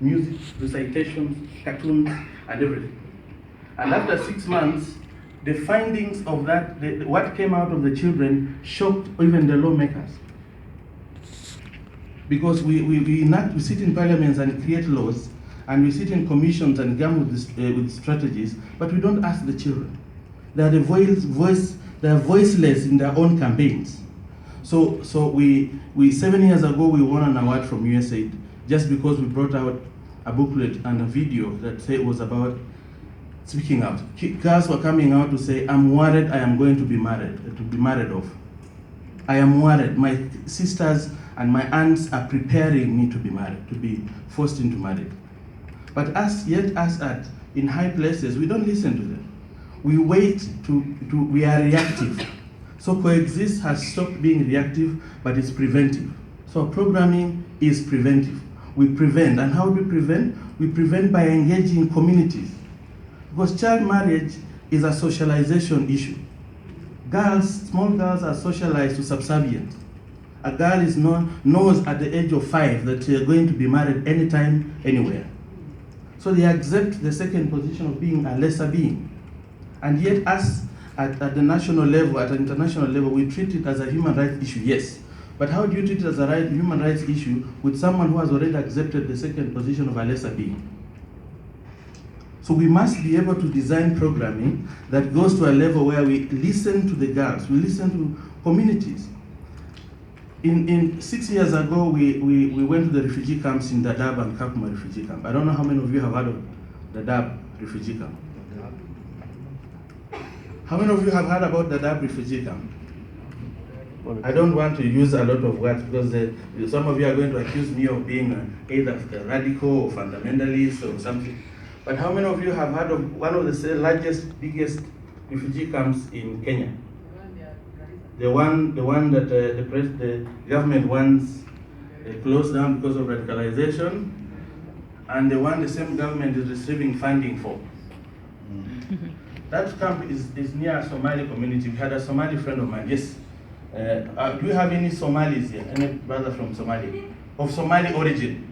music, recitations, cartoons, and everything. And after 6 months, the findings of that, what came out of the children shocked even the lawmakers. Because we sit in parliaments and create laws, and we sit in commissions and come with strategies, but we don't ask the children. They are they are voiceless in their own campaigns. So 7 years ago we won an award from USAID just because we brought out a booklet and a video that was about speaking out. Girls were coming out to say, I'm worried I am going to be married off. I am worried. My sisters and my aunts are preparing me to be married, to be forced into marriage. But us in high places, we don't listen to them. We wait we are reactive. So coexist has stopped being reactive, but it's preventive. So programming is preventive. We prevent, and how do we prevent? We prevent by engaging communities. Because child marriage is a socialization issue. Small girls are socialized to subservience. A girl knows at the age of 5 that they are going to be married anytime, anywhere. So they accept the second position of being a lesser being. And yet us, at the national level, at the international level, we treat it as a human rights issue, yes. But how do you treat it as a human rights issue with someone who has already accepted the second position of a lesser being? So we must be able to design programming that goes to a level where we listen to the girls, we listen to communities. In 6 years ago, we went to the refugee camps in Dadaab and Kakuma refugee camp. I don't know how many of you have heard of Dadaab refugee camp. How many of you have heard about Dadaab refugee camp? I don't want to use a lot of words because some of you are going to accuse me of being either radical or fundamentalist or something. But how many of you have heard of one of the biggest refugee camps in Kenya? The one that the government wants closed down because of radicalization, and the same government is receiving funding for. That camp is near a Somali community. We had a Somali friend of mine. Yes. Do you have any Somalis here? Any brother from Somalia? Of Somali origin?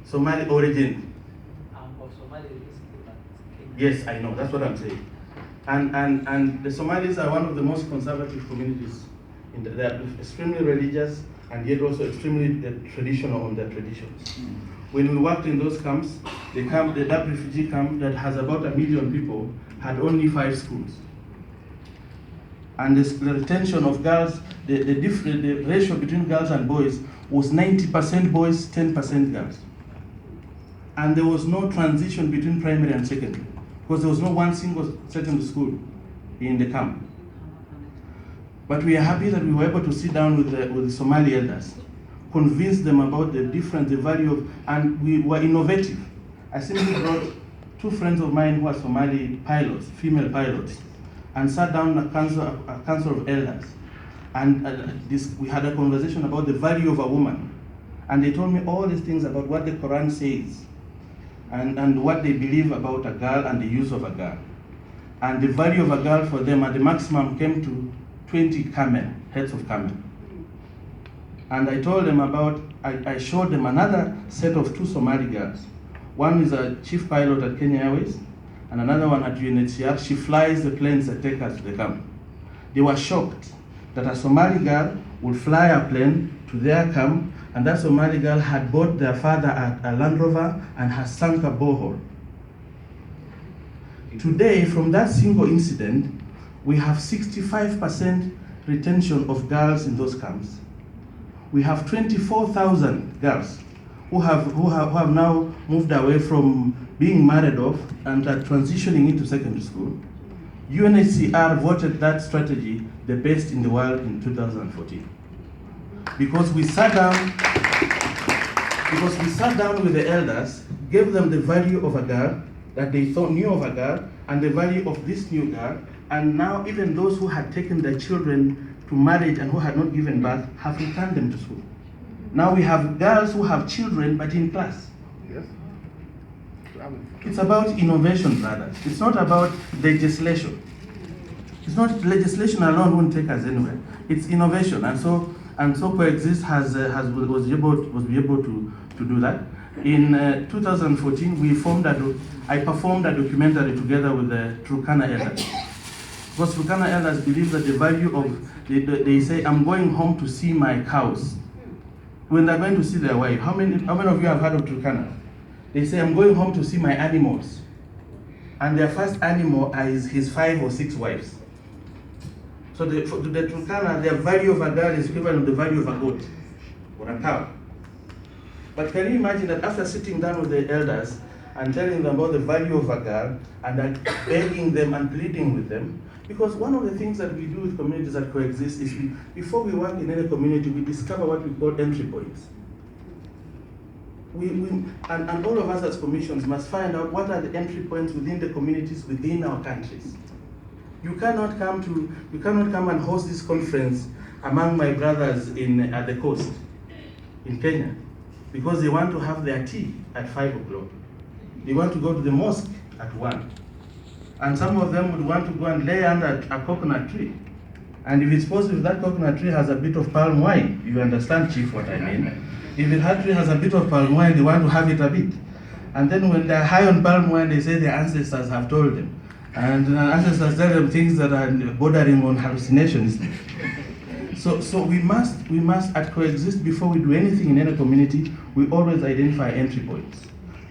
Somali origin. Yes, I know. That's what I'm saying. And the Somalis are one of the most conservative communities. They are extremely religious and yet also extremely traditional on their traditions. When we worked in those camps, the Dadaab refugee camp that has about 1 million people had only 5 schools. And the retention of girls, the ratio between girls and boys was 90% boys, 10% girls. And there was no transition between primary and secondary, because there was no one single secondary school in the camp. But we are happy that we were able to sit down with the Somali elders, convince them about the difference, the value of, and we were innovative. I simply brought 2 friends of mine who are Somali pilots, female pilots, and sat down a council of elders. And we had a conversation about the value of a woman. And they told me all these things about what the Quran says, and what they believe about a girl and the use of a girl. And the value of a girl for them at the maximum came to 20 heads of camel. And I told them I showed them another set of 2 Somali girls. One is a chief pilot at Kenya Airways, and another one at UNHCR. She flies the planes that take us to the camp. They were shocked that a Somali girl would fly a plane to their camp, and that Somali girl had bought their father a Land Rover and has sunk a borehole. Today, from that single incident, we have 65% retention of girls in those camps. We have 24,000 girls who have now moved away from being married off and are transitioning into secondary school. UNHCR voted that strategy the best in the world in 2014. Because we sat down with the elders, gave them the value of a girl that they thought knew of a girl, and the value of this new girl, and now even those who had taken their children to marriage and who had not given birth have returned them to school. Now we have girls who have children but in class. Yes. It's about innovation, brothers. It's not about legislation. It's not legislation alone won't take us anywhere. It's innovation. And so And so Coexist was able to do that. In 2014, I performed a documentary together with the Turkana elders. Because Turkana elders believe that the value of, they say, I'm going home to see my cows. When they're going to see their wife, how many of you have heard of Turkana? They say, I'm going home to see my animals. And their first animal is his 5 or 6 wives. So the Turkana, their value of a girl is equivalent to the value of a goat or a cow. But can you imagine that after sitting down with the elders and telling them about the value of a girl and begging them and pleading with them, because one of the things that we do with communities that coexist is before we work in any community, we discover what we call entry points. And all of us as commissions must find out what are the entry points within the communities within our countries. You cannot come and host this conference among my brothers at the coast in Kenya because they want to have their tea at 5 o'clock. They want to go to the mosque at 1. And some of them would want to go and lay under a coconut tree. And if it's possible, that coconut tree has a bit of palm wine. You understand, Chief, what I mean? If the tree has a bit of palm wine, they want to have it a bit. And then when they're high on palm wine, they say their ancestors have told them. And ancestors tell them things that are bordering on hallucinations. So we must at coexist before we do anything in any community, we always identify entry points.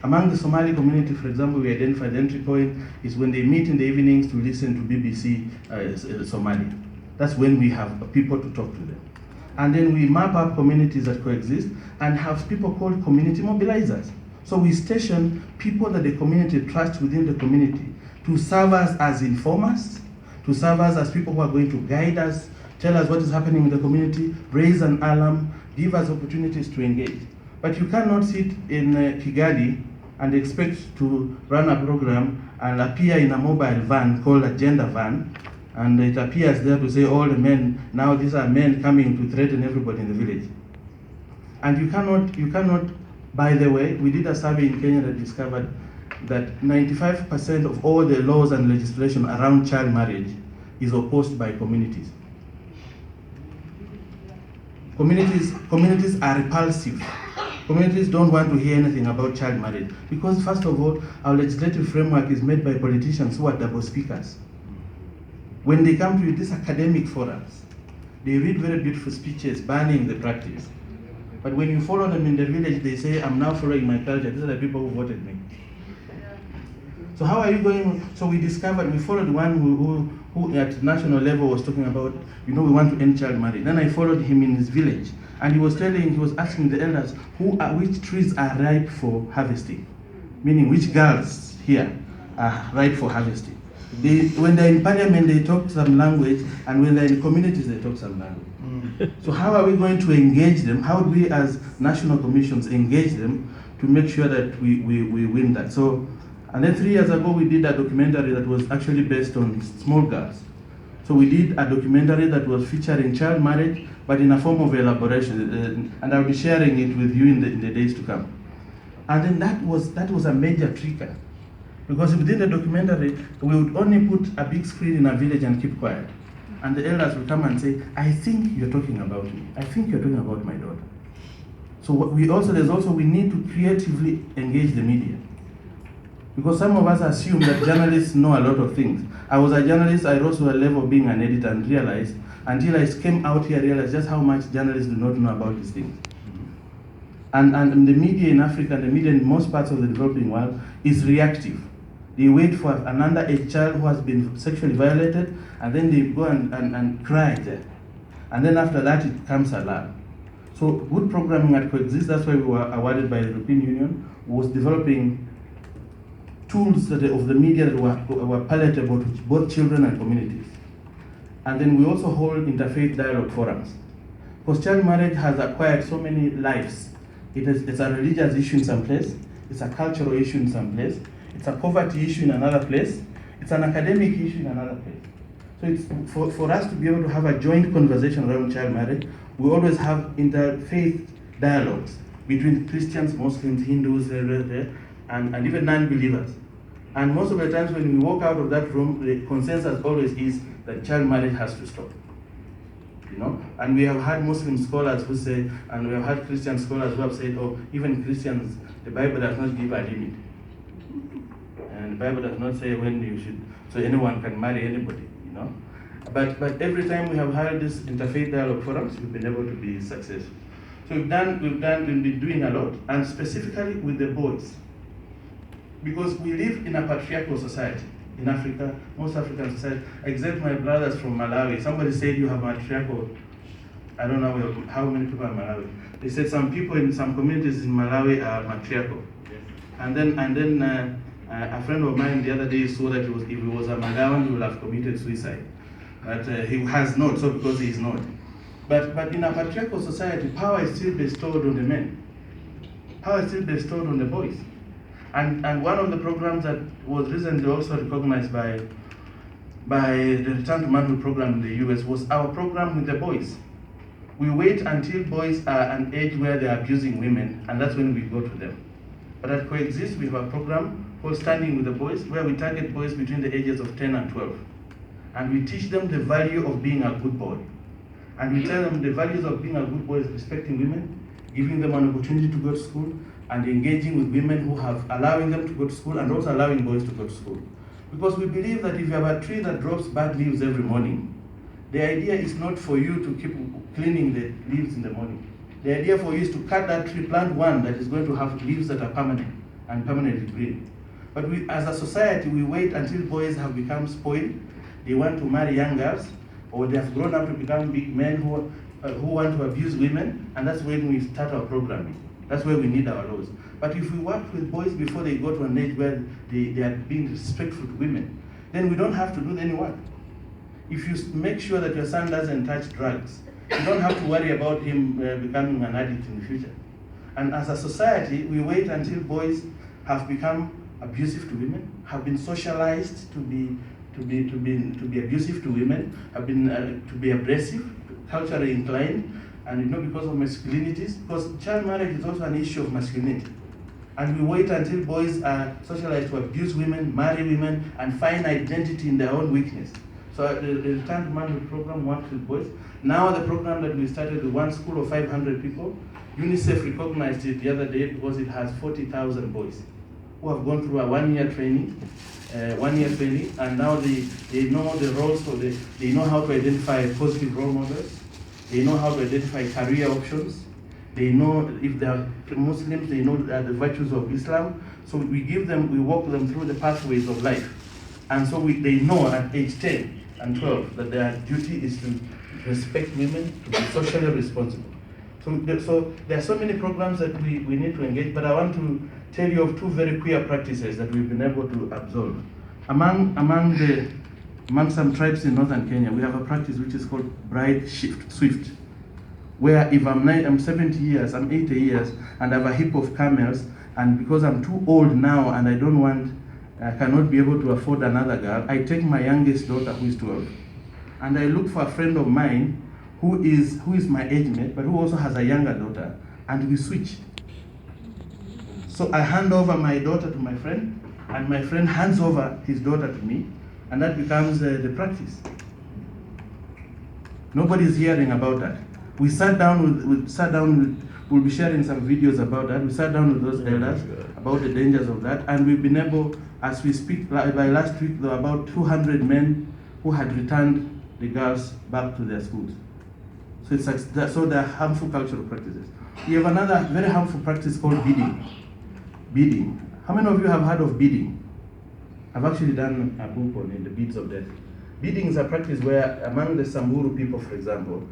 Among the Somali community, for example, we identify the entry point is when they meet in the evenings to listen to BBC Somali. That's when we have people to talk to them. And then we map up communities that coexist and have people called community mobilizers. So we station people that the community trusts within the community to serve us as informers, to serve us as people who are going to guide us, tell us what is happening in the community, raise an alarm, give us opportunities to engage. But you cannot sit in Kigali and expect to run a program and appear in a mobile van called a gender van, and it appears there to say all the men, now these are men coming to threaten everybody in the village. And you cannot, by the way, we did a survey in Kenya that discovered that 95% of all the laws and legislation around child marriage is opposed by communities. Communities are repulsive. Communities don't want to hear anything about child marriage because, first of all, our legislative framework is made by politicians who are double speakers. When they come to these academic forums, they read very beautiful speeches banning the practice. But when you follow them in the village, they say, I'm now following my culture. These are the people who voted me. So how are you going? So we followed one who at national level was talking about, we want to end child marriage. Then I followed him in his village. And he was asking the elders, which trees are ripe for harvesting? Meaning which girls here are ripe for harvesting. When they're in parliament, they talk some language, and when they're in communities, they talk some language. So how are we going to engage them? How do we as national commissions engage them to make sure that we win that? So, and then 3 years ago, we did a documentary that was actually based on small girls. So we did a documentary that was featuring child marriage, but in a form of elaboration, and I'll be sharing it with you in the days to come. And then that was a major trigger, because within the documentary, we would only put a big screen in a village and keep quiet. And the elders would come and say, I think you're talking about me. I think you're talking about my daughter. So we need to creatively engage the media. Because some of us assume that journalists know a lot of things. I was a journalist, I rose to a level of being an editor and realized, until I came out here, realized just how much journalists do not know about these things. And the media in Africa, the media in most parts of the developing world is reactive. They wait for an underage child who has been sexually violated, and then they go and cry there. And then after that, it comes alarm. So good programming at Coexist, that's why we were awarded by the European Union, was developing tools of the media that were palatable to both children and communities. And then we also hold interfaith dialogue forums. Because child marriage has acquired so many lives. It's a religious issue in some place, it's a cultural issue in some place, it's a poverty issue in another place, it's an academic issue in another place. So it's for us to be able to have a joint conversation around child marriage, we always have interfaith dialogues between Christians, Muslims, Hindus, and even non-believers. And most of the times when we walk out of that room, the consensus always is that child marriage has to stop. And we have had Muslim scholars who say, and we have had Christian scholars who have said, oh, even Christians, the Bible does not give a limit. And the Bible does not say when you should, so anyone can marry anybody, But every time we have had this interfaith dialogue forums, we've been able to be successful. So we've been doing a lot, and specifically with the boys. Because we live in a patriarchal society in Africa, most African society, except my brothers from Malawi. Somebody said you have matriarchal, I don't know how many people are in Malawi. They said some people in some communities in Malawi are matriarchal. Yes. And then a friend of mine the other day saw that if he was a Malawian, he would have committed suicide. But he has not, so because he is not. But in a patriarchal society, power is still bestowed on the men. Power is still bestowed on the boys. And one of the programs that was recently also recognized by the Return to Manhood program in the US was our program with the boys. We wait until boys are an age where they are abusing women, and that's when we go to them. But at Coexist, we have a program called Standing with the Boys, where we target boys between the ages of 10 and 12. And we teach them the value of being a good boy. And we tell them the values of being a good boy is respecting women, giving them an opportunity to go to school, and engaging with women who have, allowing them to go to school, and also allowing boys to go to school. Because we believe that if you have a tree that drops bad leaves every morning, the idea is not for you to keep cleaning the leaves in the morning. The idea for you is to cut that tree, plant one that is going to have leaves that are permanent and permanently green. But we, as a society, we wait until boys have become spoiled, they want to marry young girls, or they have grown up to become big men who want to abuse women, and that's when we start our programming. That's where we need our laws. But if we work with boys before they go to an age where they are being respectful to women, then we don't have to do any work. If you make sure that your son doesn't touch drugs, you don't have to worry about him becoming an addict in the future. And as a society, we wait until boys have become abusive to women, have been socialized to be abusive to women, have been to be aggressive, culturally inclined, and because of masculinities, because child marriage is also an issue of masculinity. And we wait until boys are socialized to abuse women, marry women, and find identity in their own weakness. So the Return to Manhood program works with boys. Now the program that we started with one school of 500 people, UNICEF recognized it the other day because it has 40,000 boys who have gone through a one-year training, and now they know the roles, so they know how to identify positive role models, they know how to identify career options, they know if they are Muslims, they know the virtues of Islam. So we walk them through the pathways of life. And so they know at age 10 and 12 that their duty is to respect women, to be socially responsible. So there are so many programs that we need to engage, but I want to tell you of two very queer practices that we've been able to absorb. Among some tribes in northern Kenya, we have a practice which is called bride swift, where if I'm 70 years, I'm 80 years, and I have a heap of camels, and because I'm too old now and I cannot be able to afford another girl, I take my youngest daughter, who is 12, and I look for a friend of mine who is my age mate, but who also has a younger daughter, and we switch. So I hand over my daughter to my friend, and my friend hands over his daughter to me, and that becomes the practice. Nobody's hearing about that. We sat down, we'll be sharing some videos about that. We sat down with those elders about the dangers of that, and we've been able, as we speak, by last week, there were about 200 men who had returned the girls back to their schools. So there are harmful cultural practices. We have another very harmful practice called bidding. Bidding. How many of you have heard of bidding? I've actually done a book on it, The Beads of Death. Bidding is a practice where among the Samburu people, for example,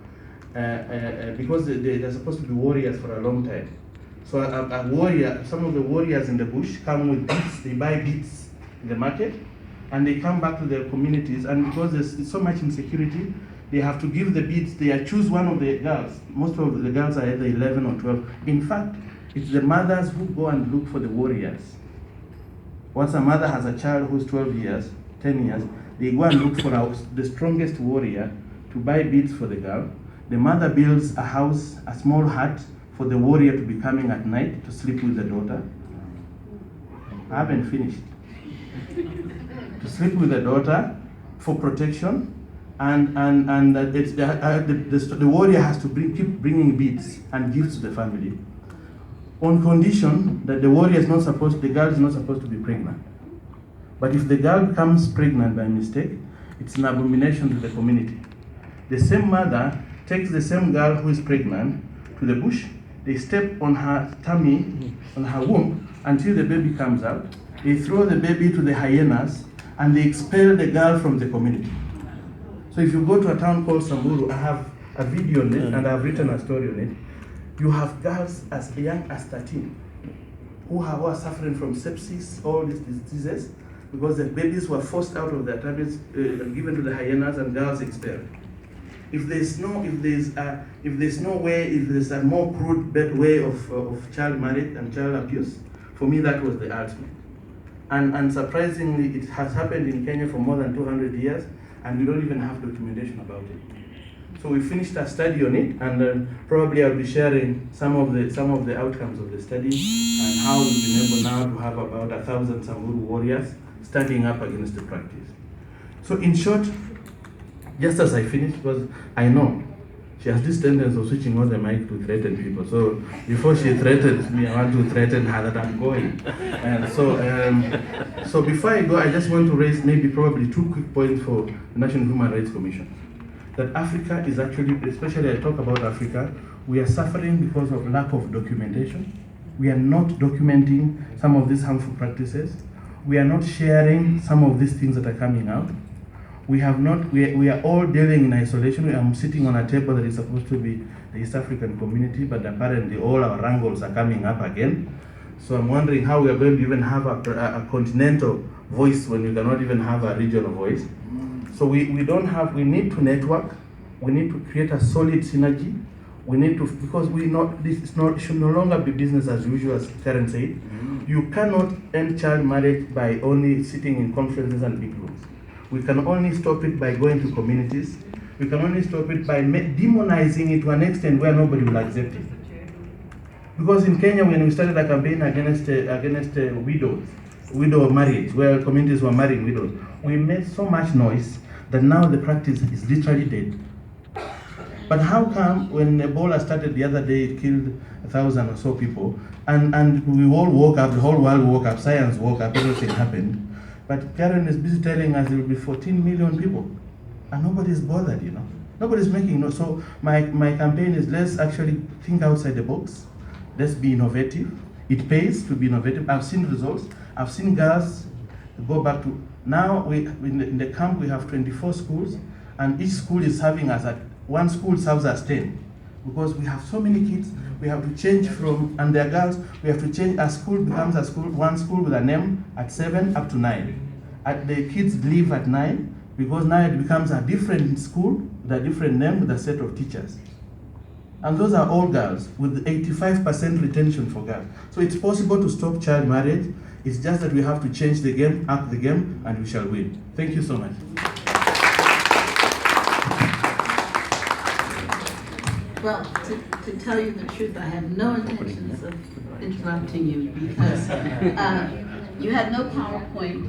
because they're supposed to be warriors for a long time. So a warrior, some of the warriors in the bush come with beads, they buy beads in the market, and they come back to their communities, and because there's so much insecurity, they have to give the beads, they choose one of the girls. Most of the girls are either 11 or 12. In fact, it's the mothers who go and look for the warriors. Once a mother has a child who's 12 years, 10 years, they go and look for the strongest warrior to buy beads for the girl. The mother builds a house, a small hut, for the warrior to be coming at night to sleep with the daughter. I haven't finished. To sleep with the daughter for protection. and the warrior has to keep bringing beads and gifts to the family, on condition that the warrior is not supposed, the girl is not supposed to be pregnant. But if the girl becomes pregnant by mistake, it's an abomination to the community. The same mother takes the same girl who is pregnant to the bush. They step on her tummy, on her womb, until the baby comes out. They throw the baby to the hyenas, and they expel the girl from the community. So if you go to a town called Samburu, I have a video on it, and I've written a story on it. You have girls as young as 13 who are suffering from sepsis, all these diseases, because the babies were forced out of their tummies, given to the hyenas, and girls expelled. If there's no way, if there's a more crude, better way of child marriage and child abuse, for me that was the ultimate. And surprisingly, it has happened in Kenya for more than 200 years, and we don't even have documentation about it. So we finished a study on it, and probably I'll be sharing some of the outcomes of the study and how we've been able now to have about 1,000 Samburu warriors standing up against the practice. So in short, just as I finish, because I know she has this tendency of switching on the mic to threaten people. So before she threatens me, I want to threaten her that I'm going. And so before I go, I just want to raise probably 2 quick points for the National Human Rights Commission. That Africa is actually, especially I talk about Africa, we are suffering because of lack of documentation. We are not documenting some of these harmful practices. We are not sharing some of these things that are coming out. We are all dealing in isolation. I'm sitting on a table that is supposed to be the East African community, but apparently all our wrangles are coming up again. So I'm wondering how we are going to even have a continental voice when we cannot even have a regional voice. So we need to network. We need to create a solid synergy. We need to, because should no longer be business as usual, as Karen said. You cannot end child marriage by only sitting in conferences and big rooms. We can only stop it by going to communities. We can only stop it by demonizing it to an extent where nobody will accept it. Because in Kenya, when we started a campaign against widow marriage, where communities were marrying widows, we made so much noise that now the practice is literally dead. But how come when Ebola started the other day, it killed 1,000 or so people, and we all woke up, the whole world woke up, science woke up, everything happened. But Karen is busy telling us there will be 14 million people, and nobody's bothered, Nobody's making no. So my campaign is, let's actually think outside the box. Let's be innovative. It pays to be innovative. I've seen results. I've seen girls go back to, now in the camp we have 24 schools, and each school is serving as one school serves as 10. Because we have so many kids, we have to change and they're girls, we have to change, a school becomes one school with a name at 7 up to 9. The kids leave at 9, because now it becomes a different school with a different name with a set of teachers. And those are all girls, with 85% retention for girls. So it's possible to stop child marriage. It's just that we have to change the game, up the game, and we shall win. Thank you so much. Well, to tell you the truth, I have no intentions of interrupting you, because you had no PowerPoint,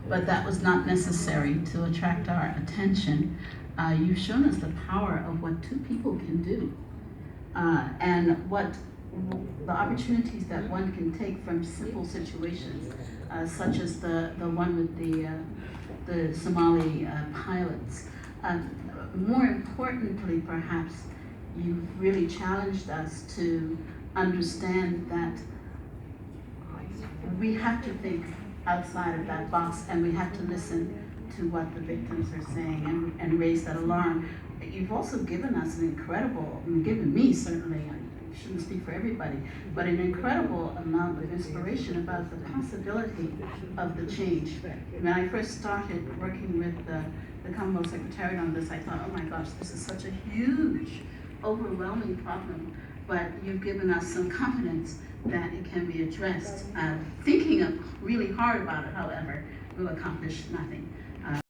but that was not necessary to attract our attention. You've shown us the power of what 2 people can do, and what the opportunities that one can take from simple situations, such as the one with the Somali pilots. More importantly, perhaps, you've really challenged us to understand that we have to think outside of that box, and we have to listen to what the victims are saying and raise that alarm. You've also given us given me certainly, I shouldn't speak for everybody, but an incredible amount of inspiration about the possibility of the change. When I first started working with the Commonwealth Secretariat on this, I thought, oh my gosh, this is such a huge, overwhelming problem, but you've given us some confidence that it can be addressed. Thinking really hard about it, however, will accomplish nothing.